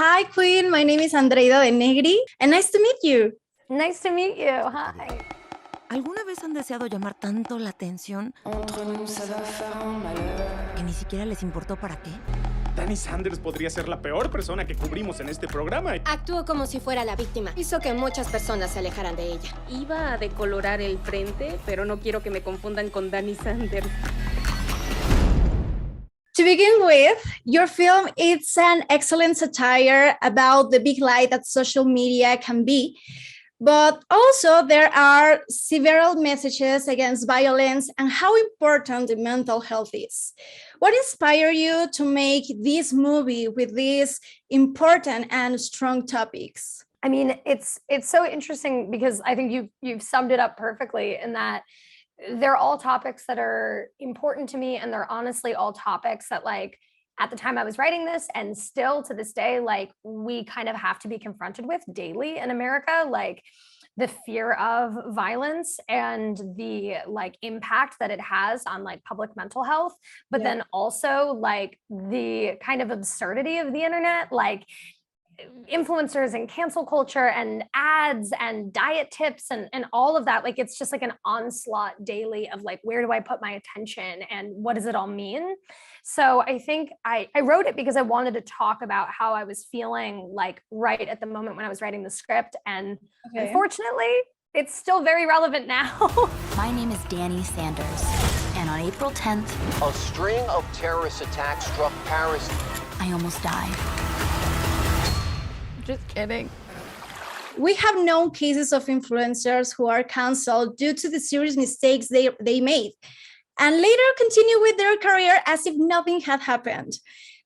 Hi, Queen. My name is Andreida de Negri, and nice to meet you. Nice to meet you. Hi. ¿Alguna vez han deseado llamar tanto la atención que ni siquiera les importó para qué? Danny Sanders podría ser la peor persona que cubrimos en este programa. Actuó como si fuera la víctima. Hizo que muchas personas se alejaran de ella. Iba a decolorar el frente, pero no quiero que me confundan con Danny Sanders. To begin with, your film is an excellent satire about the big lie that social media can be. But also there are several messages against violence and how important the mental health is. What inspired you to make this movie with these important and strong topics? I mean, it's so interesting because I think you've summed it up perfectly in that they're all topics that are important to me, and they're honestly all topics that, like, at the time I was writing this and still to this day, like, we kind of have to be confronted with daily in America, like the fear of violence and the like impact that it has on like public mental health, but then also like the kind of absurdity of the internet, like influencers and cancel culture and ads and diet tips and all of that. Like, it's just like an onslaught daily of like, where do I put my attention and what does it all mean? So I think I wrote it because I wanted to talk about how I was feeling like right at the moment when I was writing the script. And unfortunately, it's still very relevant now. My name is Danny Sanders. And on April 10th, a string of terrorist attacks struck Paris. I almost died. Just kidding. We have known cases of influencers who are canceled due to the serious mistakes they made, and later continue with their career as if nothing had happened.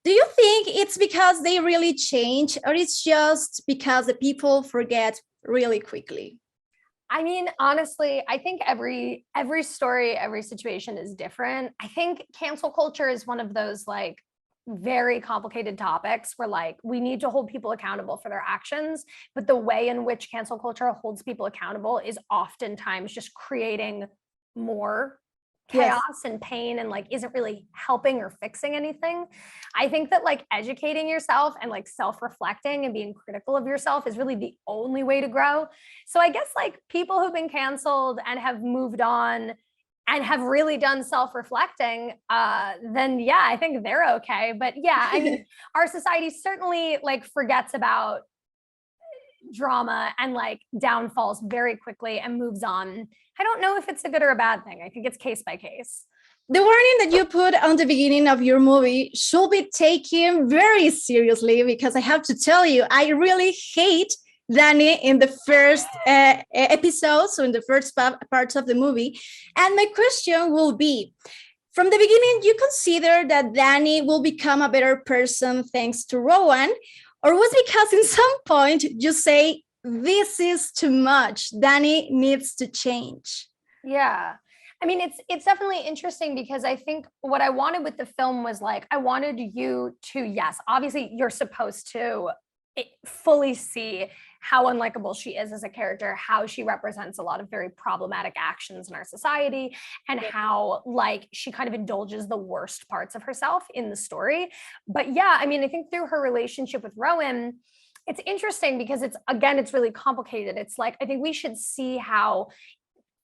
Do you think it's because they really change, or it's just because the people forget really quickly? I mean, honestly, I think every story, every situation is different. I think cancel culture is one of those like very complicated topics where like we need to hold people accountable for their actions, but the way in which cancel culture holds people accountable is oftentimes just creating more chaos and pain and like isn't really helping or fixing anything. I think that like educating yourself and like self-reflecting and being critical of yourself is really the only way to grow. So I guess like people who've been canceled and have moved on and have really done self-reflecting, then yeah, I think they're okay. But yeah, I mean, our society certainly like forgets about drama and like downfalls very quickly and moves on. I don't know if it's a good or a bad thing. I think it's case by case. The warning that you put on the beginning of your movie should be taken very seriously, because I have to tell you, I really hate Danny in the first episode, so in the first parts of the movie. And my question will be, from the beginning, you consider that Danny will become a better person thanks to Rowan, or was it because in some point you say, this is too much, Danny needs to change? Yeah. I mean, it's definitely interesting because I think what I wanted with the film was like, I wanted you to, yes, obviously you're supposed to fully see how unlikable she is as a character, how she represents a lot of very problematic actions in our society, and how like she kind of indulges the worst parts of herself in the story. But yeah, I mean, I think through her relationship with Rowan, it's interesting because it's really complicated. It's like, I think we should see how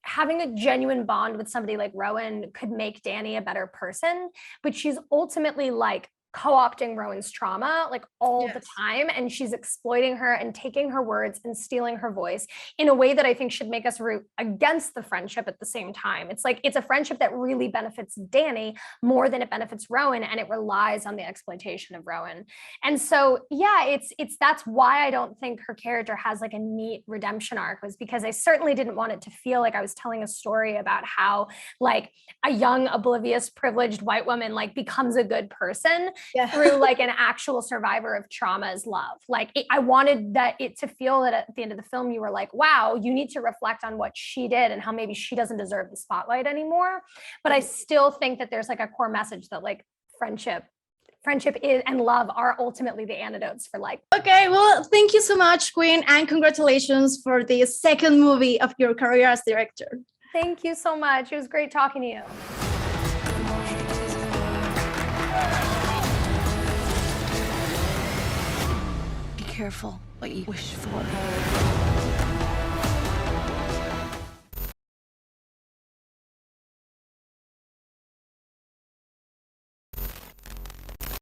having a genuine bond with somebody like Rowan could make Danny a better person, but she's ultimately like co-opting Rowan's trauma like all the time, and she's exploiting her and taking her words and stealing her voice in a way that I think should make us root against the friendship at the same time. It's like it's a friendship that really benefits Danny more than it benefits Rowan, and it relies on the exploitation of Rowan. And so yeah, it's that's why I don't think her character has like a neat redemption arc, was because I certainly didn't want it to feel like I was telling a story about how like a young, oblivious, privileged white woman like becomes a good person through like an actual survivor of trauma's love. Like I wanted it to feel that at the end of the film, you were like, wow, you need to reflect on what she did and how maybe she doesn't deserve the spotlight anymore. But I still think that there's like a core message that like friendship is and love are ultimately the antidotes for like. Okay, well, thank you so much, Queen, and congratulations for the second movie of your career as director. Thank you so much. It was great talking to you. careful what you wish for.